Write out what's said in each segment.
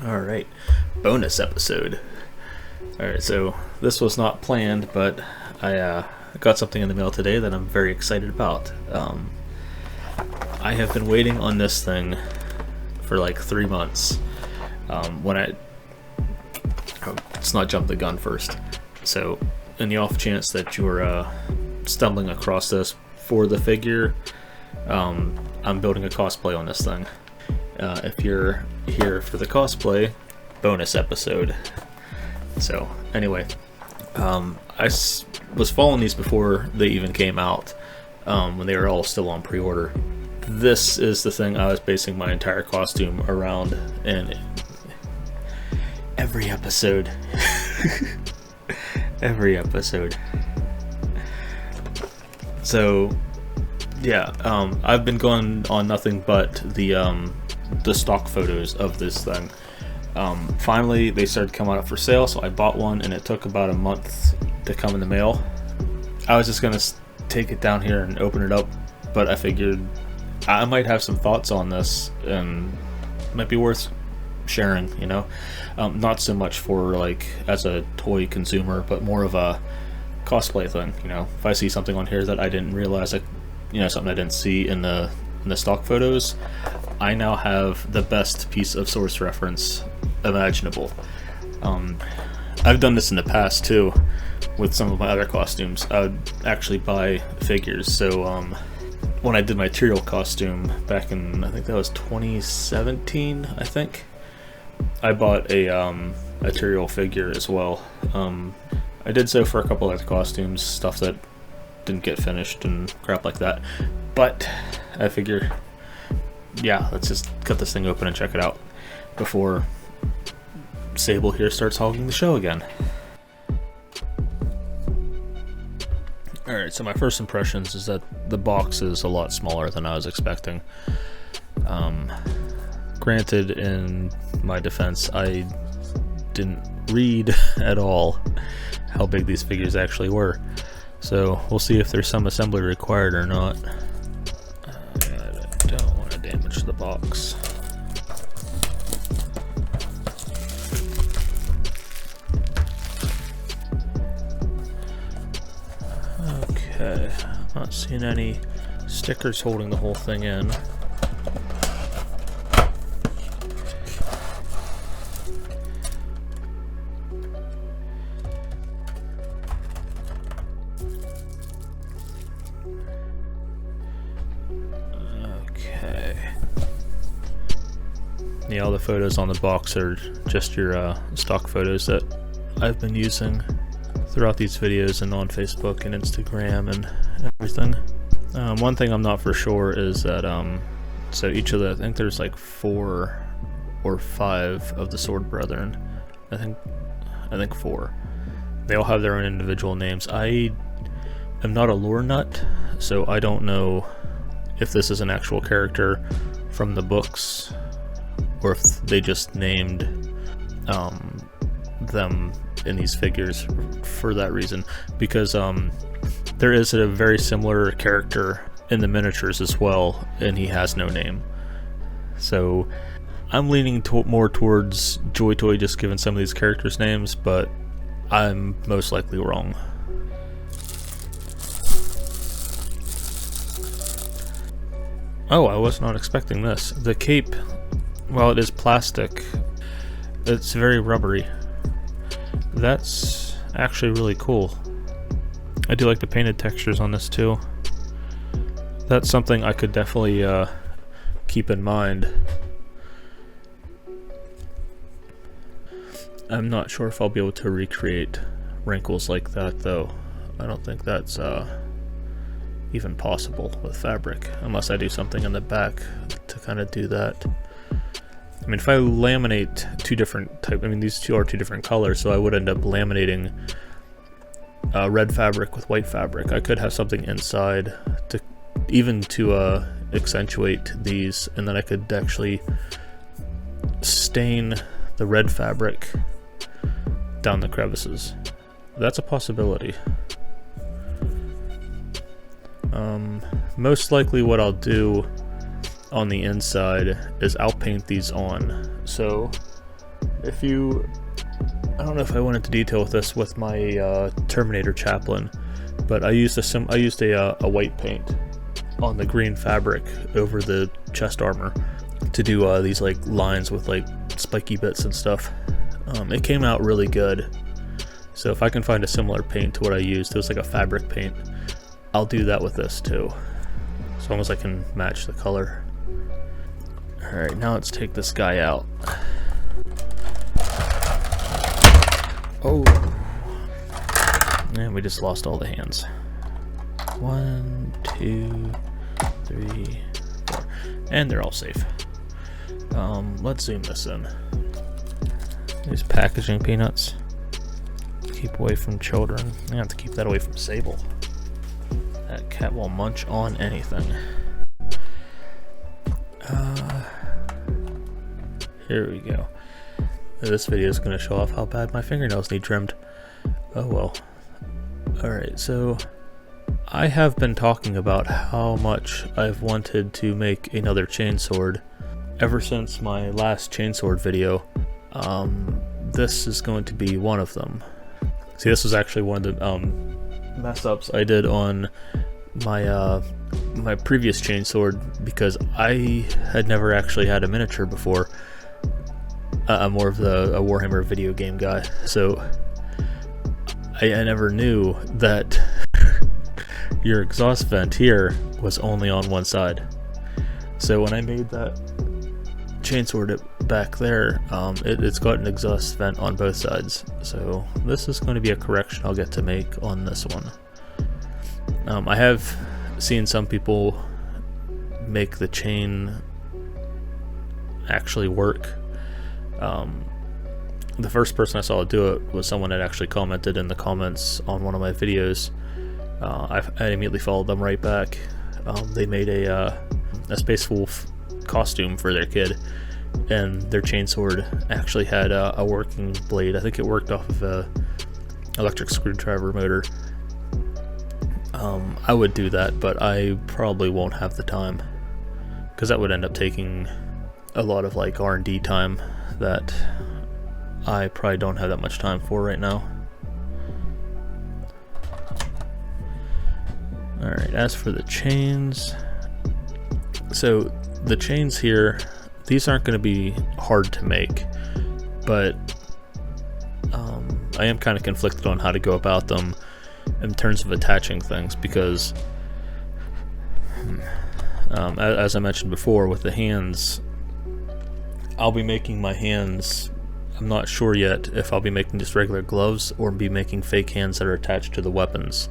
Alright, bonus episode. Alright, so this was not planned, but I got something in the mail today that I'm very excited about. I have been waiting on this thing for like 3 months. Let's not jump the gun first. So, in the off chance that you're stumbling across this for the figure, I'm building a cosplay on this thing. If you're here for the cosplay, bonus episode. So anyway, I was following these before they even came out, when they were all still on pre-order. This is the thing I was basing my entire costume around, and every episode So yeah, I've been going on nothing but the stock photos of this thing. Finally they started coming up for sale, so I bought one, and it took about a month to come in the mail. I was just gonna take it down here and open it up, but I figured I might have some thoughts on this and it might be worth sharing, you know. Not so much for like as a toy consumer, but more of a cosplay thing, you know. If I see something on here that I didn't realize, something I didn't see in the stock photos, I now have the best piece of source reference imaginable. I've done this in the past too with some of my other costumes. I would actually buy figures. So when I did my Tyrael costume back in, I think that was 2017, I think, I bought a Tyrael figure as well. I did so for a couple other costumes, stuff that didn't get finished and crap like that. But I figure, yeah, let's just cut this thing open and check it out before Sable here starts hogging the show again. Alright, so my first impressions is that the box is a lot smaller than I was expecting. Granted, in my defense, I didn't read at all how big these figures actually were. So we'll see if there's some assembly required or not. I don't want to damage the box. Okay, not seeing any stickers holding the whole thing in. Yeah, all the photos on the box are just your stock photos that I've been using throughout these videos and on Facebook and Instagram and everything. One thing I'm not for sure is that so each of the, I think there's like 4 or 5 of the Sword Brethren. I think 4. They all have their own individual names. I am not a lore nut, so I don't know if this is an actual character from the books, or if they just named them in these figures for that reason, because there is a very similar character in the miniatures as well, and he has no name. So I'm leaning more towards Joytoy, just given some of these characters' names, but I'm most likely wrong. Oh, I was not expecting this. The cape, while it is plastic, it's very rubbery. That's actually really cool. I do like the painted textures on this too. That's something I could definitely keep in mind. I'm not sure if I'll be able to recreate wrinkles like that though. I don't think that's even possible with fabric, unless I do something in the back to kind of do that. I mean, if I laminate two different type, I mean, these two are 2 different colors, so I would end up laminating red fabric with white fabric. I could have something inside to accentuate these, and then I could actually stain the red fabric down the crevices. That's a possibility. Most likely what I'll do on the inside is I'll paint these on. So if you, I don't know if I went into detail with this with my Terminator chaplain, but I used a white paint on the green fabric over the chest armor to do these like lines with like spiky bits and stuff. It came out really good. So if I can find a similar paint to what I used, it was like a fabric paint, I'll do that with this too. As long as I can match the color. Alright, now let's take this guy out. Oh! And we just lost all the hands. 1, 2, 3, 4. And they're all safe. Let's zoom this in. These packaging peanuts. Keep away from children. I have to keep that away from Sable. That cat will munch on anything. Here we go. This video is going to show off how bad my fingernails need trimmed. Oh well. Alright, so I have been talking about how much I've wanted to make another chainsword ever since my last chainsword video. This is going to be one of them. See, this was actually one of the mess ups I did on my my previous chainsword, because I had never actually had a miniature before. I'm more of a Warhammer video game guy, so I never knew that your exhaust vent here was only on one side. So when I made that chainsword back there, it's got an exhaust vent on both sides. So this is going to be a correction I'll get to make on this one. I have seen some people make the chain actually work. The first person I saw do it was someone that actually commented in the comments on one of my videos. I immediately followed them right back. They made a Space Wolf costume for their kid, and their chainsword actually had a working blade. I think it worked off of a electric screwdriver motor. I would do that, but I probably won't have the time, because that would end up taking a lot of like R&D time that I probably don't have that much time for right now. Alright, as for the chains, so the chains here, these aren't going to be hard to make, but I am kind of conflicted on how to go about them in terms of attaching things, because as I mentioned before with the hands, I'll be making my hands, I'm not sure yet if I'll be making just regular gloves or be making fake hands that are attached to the weapons,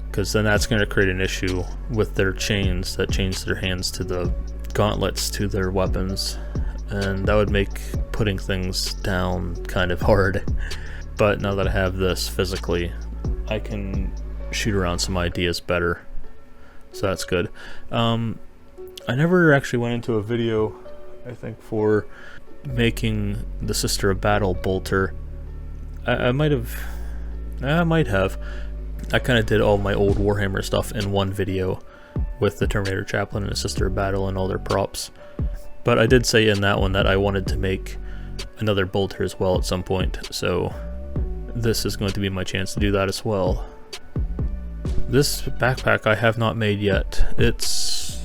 because then that's going to create an issue with their chains that chains their hands to the gauntlets to their weapons, and that would make putting things down kind of hard. But now that I have this physically, I can shoot around some ideas better, so that's good. I never actually went into a video, I think, for making the Sister of Battle bolter. I might have. I kind of did all my old Warhammer stuff in one video with the Terminator Chaplain and the Sister of Battle and all their props. But I did say in that one that I wanted to make another bolter as well at some point, so this is going to be my chance to do that as well. This backpack I have not made yet. It's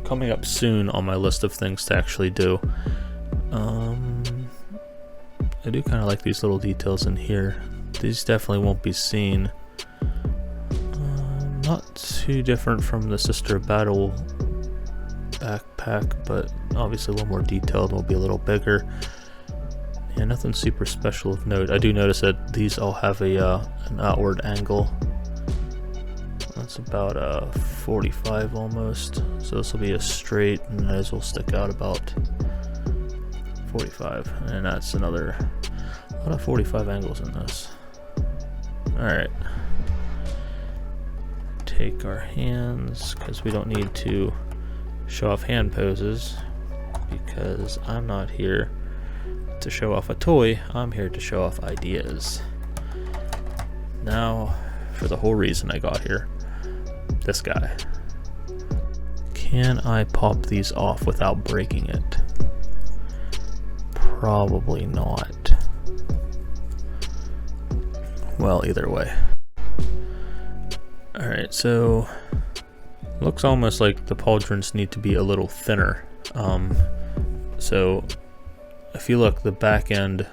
coming up soon on my list of things to actually do. I do kind of like these little details in here. These definitely won't be seen. Not too different from the Sister of Battle backpack, but obviously a little more detailed, will be a little bigger. Yeah, nothing super special of note. I do notice that these all have an outward angle. That's about 45 almost. So this will be a straight, and those will stick out about 45. And that's another, a lot of 45 angles in this. Alright. Take our hands, because we don't need to show off hand poses, because I'm not here to show off a toy, I'm here to show off ideas. Now, for the whole reason I got here. This guy. Can I pop these off without breaking it? Probably not. Well, either way. Alright, so looks almost like the pauldrons need to be a little thinner. So if you look, the back end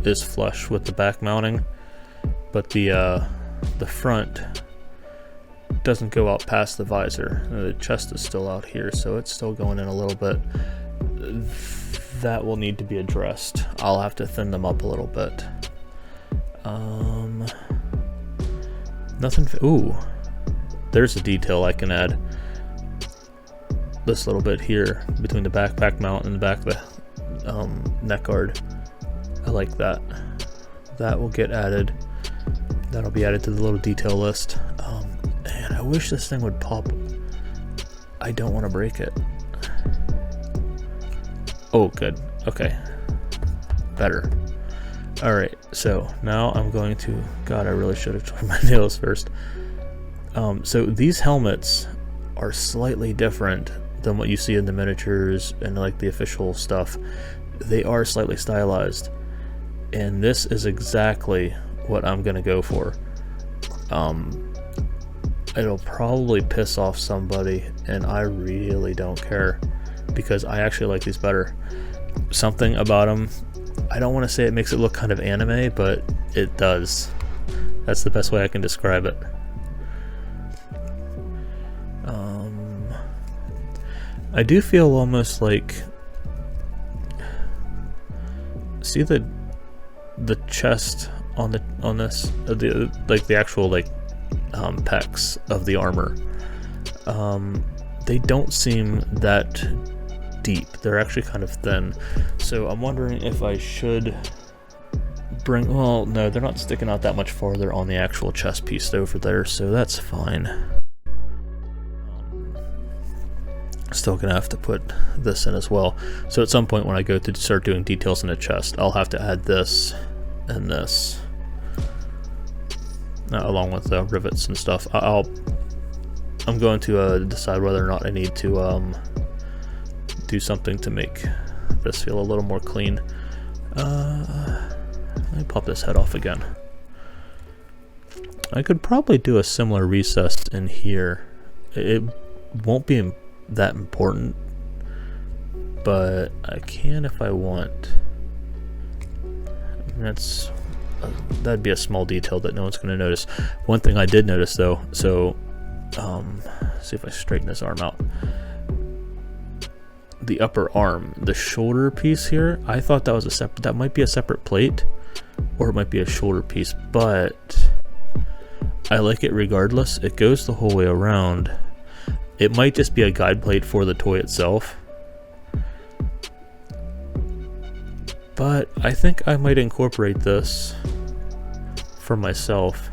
is flush with the back mounting, but the front doesn't go out past the visor. The chest is still out here, so it's still going in a little bit. That will need to be addressed. I'll have to thin them up a little bit. Nothing. Ooh, there's a detail I can add. This little bit here between the backpack mount and the back of the neck guard. I like that. That will get added. That'll be added to the little detail list. And I wish this thing would pop. I don't want to break it. Oh, good. Okay. Better. Alright, so now I'm going to... God, I really should have tried my nails first. So these helmets are slightly different than what you see in the miniatures and like the official stuff. They are slightly stylized. And this is exactly what I'm going to go for. It'll probably piss off somebody, and I really don't care, because I actually like these better. Something about them, I don't want to say it makes it look kind of anime, but it does. That's the best way I can describe it. I do feel almost like, see the chest on this, like the actual like pecs of the armor. They don't seem that deep. They're actually kind of thin. So I'm wondering if I should bring... Well, no, they're not sticking out that much farther on the actual chest piece over there, so that's fine. Still gonna have to put this in as well. So at some point when I go to start doing details in the chest, I'll have to add this and this, along with the rivets and stuff. I'm going to decide whether or not I need to do something to make this feel a little more clean. Let me pop this head off again. I could probably do a similar recess in here. It won't be that important, but I can if I want. That'd be a small detail that no one's going to notice. One thing I did notice though, so see if I straighten this arm out. The upper arm, the shoulder piece here, I thought that was that might be a separate plate, or it might be a shoulder piece, but I like it regardless. It goes the whole way around. It might just be a guide plate for the toy itself, but I think I might incorporate this for myself,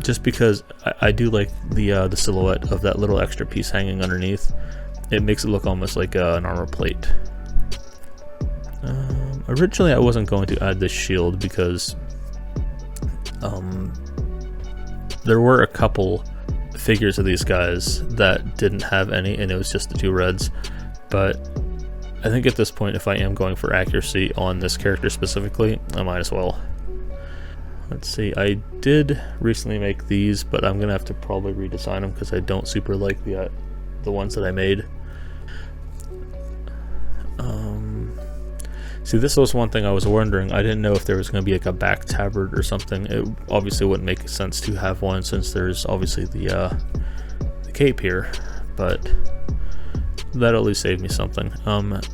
just because I do like the silhouette of that little extra piece hanging underneath. It makes it look almost like an armor plate. Originally I wasn't going to add this shield because there were a couple figures of these guys that didn't have any, and it was just the two reds. But I think at this point, if I am going for accuracy on this character specifically, I might as well. Let's see, I did recently make these, but I'm gonna have to probably redesign them because I don't super like the ones that I made. See, this was one thing I was wondering. I didn't know if there was going to be like a back tabard or something. It obviously wouldn't make sense to have one since there's obviously the cape here, but that'll at least save me something.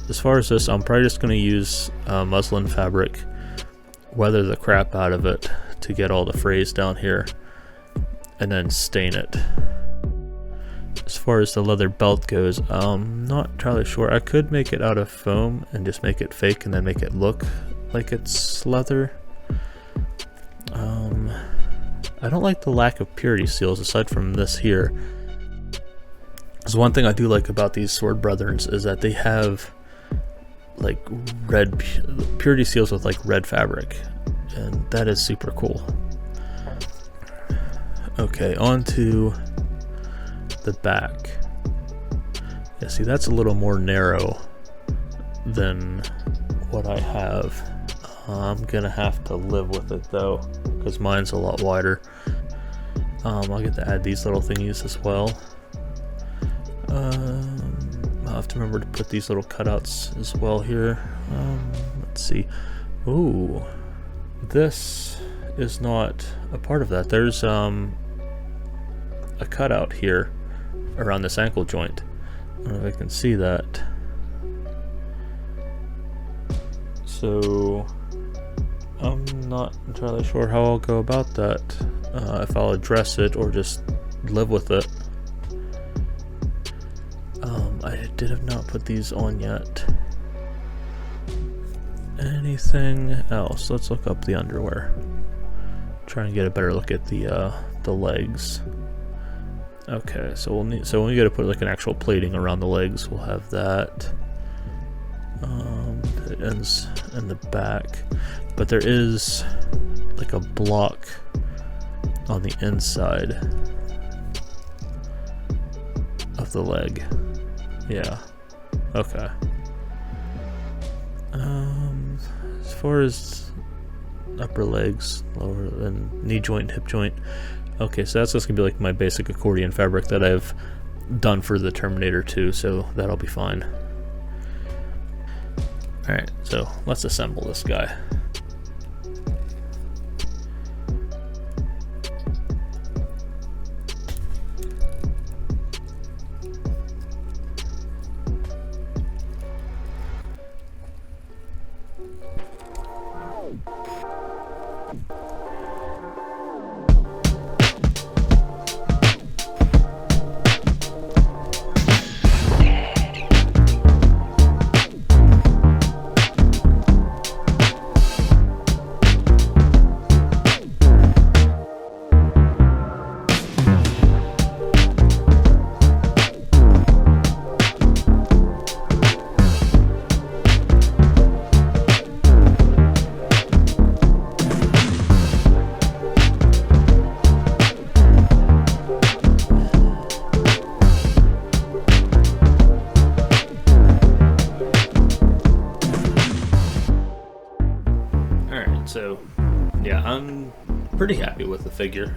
As far as this, I'm probably just going to use muslin fabric, weather the crap out of it to get all the frays down here, and then stain it. As far as the leather belt goes, I'm not entirely sure. I could make it out of foam and just make it fake and then make it look like it's leather. I don't like the lack of purity seals aside from this here. There's one thing I do like about these Sword Brethrens is that they have like red purity seals with like red fabric, and that is super cool. Okay, on to the back. Yeah, see, that's a little more narrow than what I have. I'm gonna have to live with it though, because mine's a lot wider. I'll get to add these little thingies as well. I'll have to remember to put these little cutouts as well here. Let's see. Ooh, this is not a part of that. There's a cutout here around this ankle joint. I don't know if I can see that. So I'm not entirely sure how I'll go about that. If I'll address it or just live with it. I did have not put these on yet. Anything else? Let's look up the underwear. Try and get a better look at the legs. Okay, so we'll need. So when we got to put like an actual plating around the legs, we'll have that. It ends in the back, but there is like a block on the inside of the leg. Yeah. Okay. As far as upper legs, lower and knee joint, hip joint. Okay, so that's just gonna be like my basic accordion fabric that I've done for the Terminator 2, so that'll be fine. Alright, so let's assemble this guy. So, yeah, I'm pretty happy with the figure.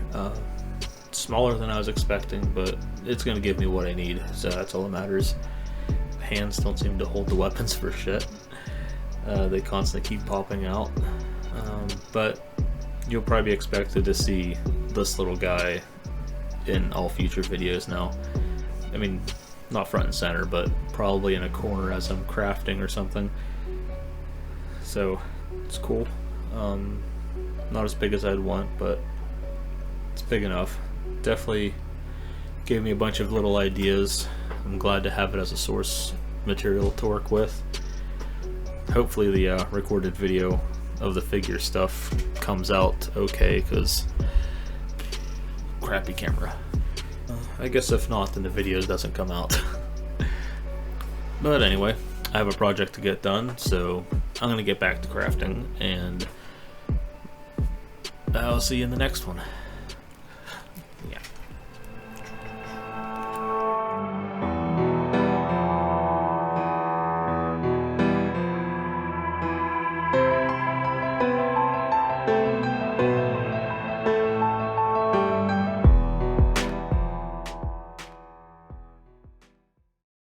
Smaller than I was expecting, but it's going to give me what I need, so that's all that matters. Hands don't seem to hold the weapons for shit. They constantly keep popping out. But you'll probably be expected to see this little guy in all future videos now. I mean, not front and center, but probably in a corner as I'm crafting or something. So, it's cool. Not as big as I'd want, but it's big enough. Definitely gave me a bunch of little ideas. I'm glad to have it as a source material to work with. Hopefully the recorded video of the figure stuff comes out okay, because crappy camera. I guess if not, then the video doesn't come out. But anyway, I have a project to get done, so I'm gonna get back to crafting, and I'll see you in the next one.